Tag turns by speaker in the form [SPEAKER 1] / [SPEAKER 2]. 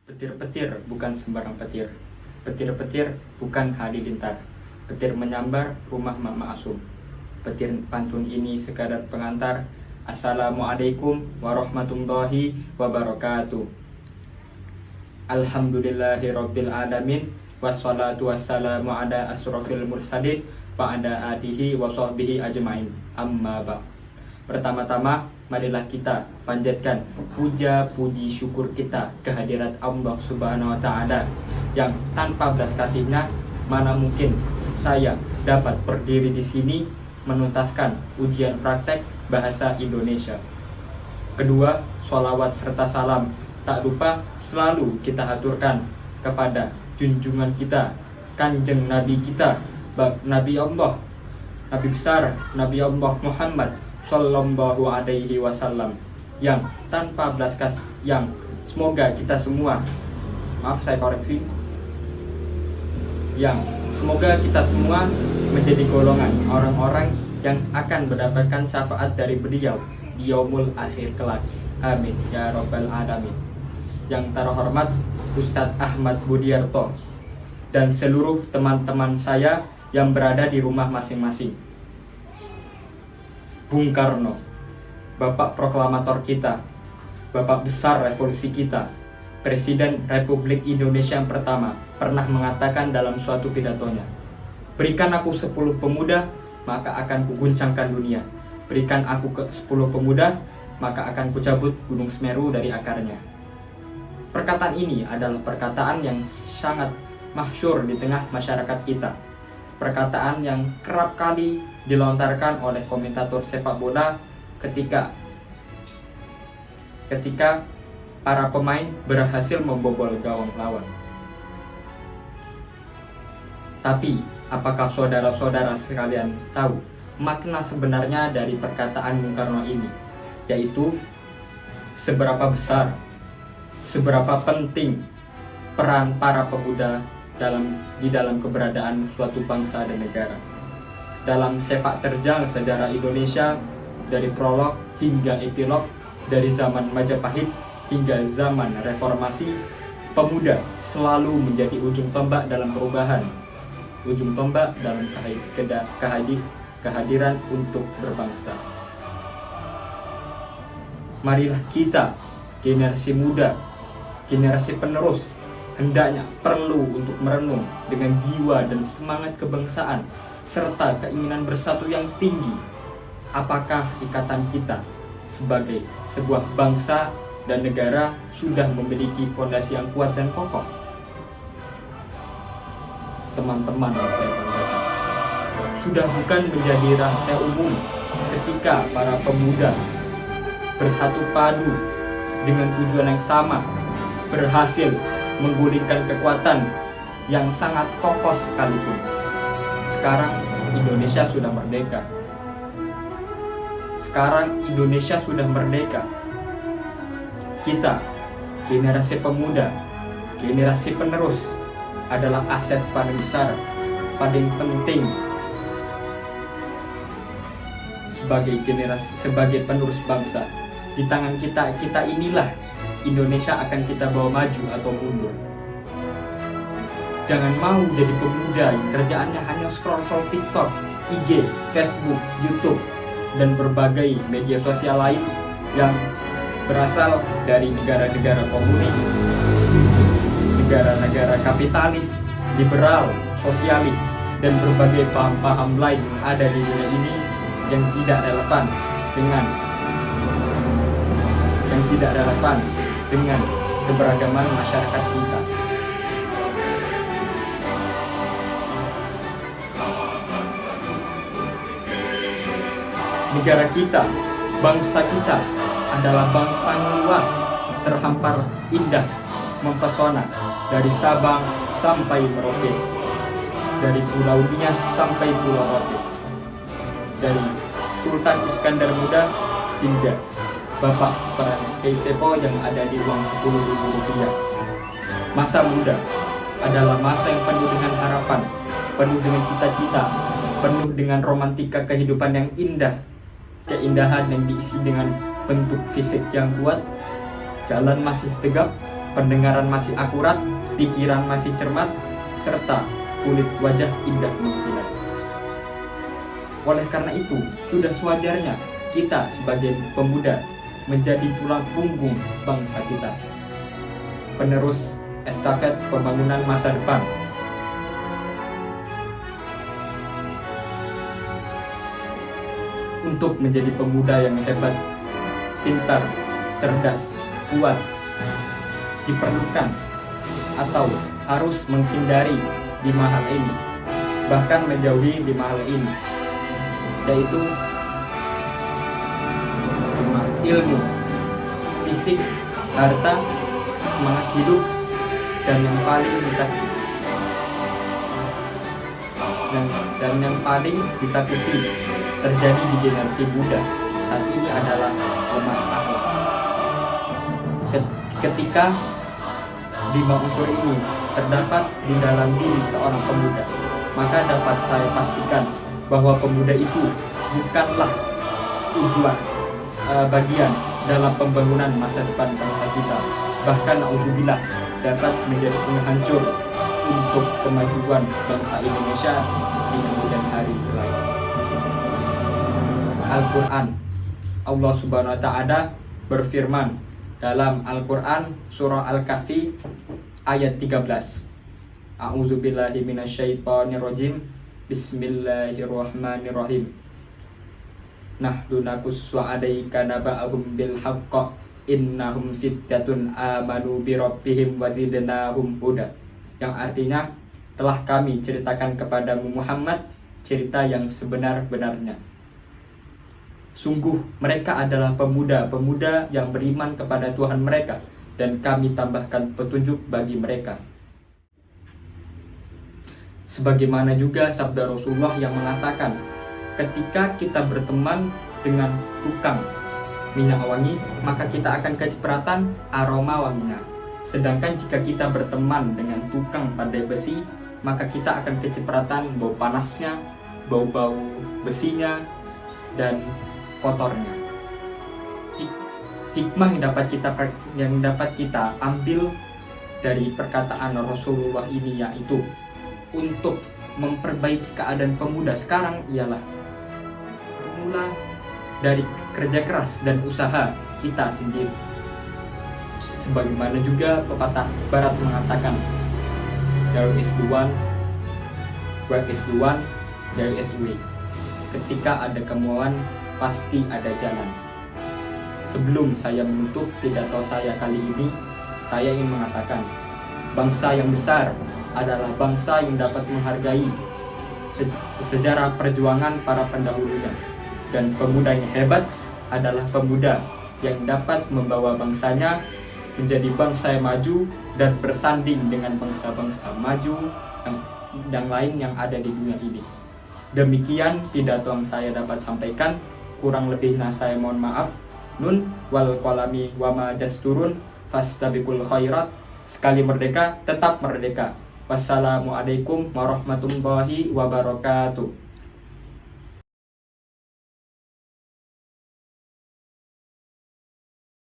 [SPEAKER 1] Petir-petir bukan sembarang petir. Petir-petir bukan halilintar. Petir menyambar rumah Mama Asum. Petir pantun ini sekadar pengantar. Assalamualaikum warahmatullahi wabarakatuh. Alhamdulillahirabbil alamin. Wassalatu wassalamu ala asrofil mursalin wa ala alihi wa sahbihi ajmain. Amma ba'. Pertama-tama, marilah kita panjatkan puja puji syukur kita kehadirat Allah Subhanahu wa taala yang tanpa belas kasihnya mana mungkin saya dapat berdiri di sini menuntaskan ujian praktek bahasa Indonesia. Kedua, sholawat serta salam tak lupa selalu kita haturkan kepada junjungan kita, Kanjeng Nabi kita, Nabi Allah, Nabi besar, Nabi Allah Muhammad Sallallahu alaihi wasallam, yang tanpa belas kasih, yang semoga kita semua, maaf saya koreksi, yang semoga kita semua menjadi golongan orang-orang yang akan mendapatkan syafaat dari beliau di yaumul akhir kelak. Amin ya rabbal alamin. Yang terhormat Ustadz Ahmad Budiarto dan seluruh teman-teman saya yang berada di rumah masing-masing. Bung Karno, Bapak proklamator kita, Bapak besar revolusi kita, Presiden Republik Indonesia yang pertama, pernah mengatakan dalam suatu pidatonya, "Berikan aku 10 pemuda, maka akan kuguncangkan dunia. Berikan aku ke 10 pemuda, maka akan kucabut Gunung Semeru dari akarnya." Perkataan ini adalah perkataan yang sangat masyhur di tengah masyarakat kita. Perkataan yang kerap kali dilontarkan oleh komentator sepak bola ketika para pemain berhasil membobol gawang lawan. Tapi, apakah saudara-saudara sekalian tahu makna sebenarnya dari perkataan Bung Karno ini? Yaitu seberapa besar, seberapa penting peran para pemuda di dalam keberadaan suatu bangsa dan negara. Dalam sepak terjang sejarah Indonesia, dari prolog hingga epilog, dari zaman Majapahit hingga zaman reformasi, pemuda selalu menjadi ujung tombak dalam perubahan, ujung tombak dalam kehadiran untuk berbangsa. Marilah kita, generasi muda, generasi penerus, hendaknya perlu untuk merenung dengan jiwa dan semangat kebangsaan serta keinginan bersatu yang tinggi. Apakah ikatan kita sebagai sebuah bangsa dan negara sudah memiliki fondasi yang kuat dan kokoh? Teman-teman yang saya banggakan, sudah bukan menjadi rahasia umum ketika para pemuda bersatu padu dengan tujuan yang sama, berhasil menggulingkan kekuatan yang sangat kokoh sekalipun. Sekarang Indonesia sudah merdeka. Sekarang Indonesia sudah merdeka. Kita, generasi pemuda, generasi penerus, adalah aset paling besar, paling penting sebagai penerus bangsa. Di tangan kita inilah Indonesia akan kita bawa maju atau mundur. Jangan mau jadi pemuda yang kerjaannya hanya scroll TikTok, IG, Facebook, YouTube, dan berbagai media sosial lain yang berasal dari negara-negara komunis, negara-negara kapitalis, liberal, sosialis, dan berbagai paham-paham lain yang ada di dunia ini yang tidak relevan dengan keberagaman masyarakat kita. Negara kita, bangsa kita adalah bangsa yang luas, terhampar, indah, mempesona, dari Sabang sampai Merauke, dari Pulau Nias sampai Pulau Rote, dari Sultan Iskandar Muda hingga Bapak Frans Kaisepo yang ada di uang Rp10.000. Masa muda adalah masa yang penuh dengan harapan, penuh dengan cita-cita, penuh dengan romantika kehidupan yang indah, keindahan yang diisi dengan bentuk fisik yang kuat, jalan masih tegap, pendengaran masih akurat, pikiran masih cermat, serta kulit wajah indah mengkilat. Oleh karena itu, sudah sewajarnya kita sebagai pemuda menjadi tulang punggung bangsa kita, penerus estafet pembangunan masa depan. Untuk menjadi pemuda yang hebat, pintar, cerdas, kuat, diperlukan atau harus menghindari di mahal ini, bahkan menjauhi di mahal ini, yaitu ilmu, fisik, harta, semangat hidup, dan yang paling ditakuti terjadi di generasi muda saat ini adalah lemah akhlak. Ketika 5 unsur ini terdapat di dalam diri seorang pemuda, maka dapat saya pastikan bahwa pemuda itu bukanlah tujuan bagian dalam pembangunan masa depan bangsa kita, bahkan auzubillah dapat menjadi penghancur untuk kemajuan bangsa Indonesia di kemudian hari kelak. Al-Quran, Allah Subhanahu wa Ta'ala berfirman dalam Al-Quran surah Al-Kahfi ayat 13. A'udzubillahi minasyaitonirrajim. Bismillahirrahmanirrahim. Nahnu naqussu 'alaika naba'ahum bil haqq innahum fityatun amanu bi rabbihim wa zidnahum huda. Yang artinya, telah kami ceritakan kepadamu Muhammad cerita yang sebenar-benarnya. Sungguh mereka adalah pemuda-pemuda yang beriman kepada Tuhan mereka, dan kami tambahkan petunjuk bagi mereka. Sebagaimana juga sabda Rasulullah yang mengatakan, ketika kita berteman dengan tukang minyak wangi, maka kita akan kecipratan aroma wanginya. Sedangkan jika kita berteman dengan tukang pandai besi, maka kita akan kecipratan bau panasnya, bau-bau besinya, dan kotornya. Hikmah yang dapat kita ambil dari perkataan Rasulullah ini, yaitu untuk memperbaiki keadaan pemuda sekarang ialah bermula dari kerja keras dan usaha kita sendiri. Sebagaimana juga pepatah barat mengatakan, there is the one, where is the one, there is the way. Ketika ada kemauan, pasti ada jalan. Sebelum saya menutup pidato saya kali ini, saya ingin mengatakan, bangsa yang besar adalah bangsa yang dapat menghargai sejarah perjuangan para pendahulunya, dan pemuda yang hebat adalah pemuda yang dapat membawa bangsanya menjadi bangsa yang maju dan bersanding dengan bangsa-bangsa maju yang lain yang ada di dunia ini. Demikian pidato yang saya dapat sampaikan. Kurang lebihnya saya mohon maaf. Nun wal qalami wa ma dasturun fastabiqul khairat. Sekali merdeka tetap merdeka. Wassalamualaikum warahmatullahi wabarakatuh.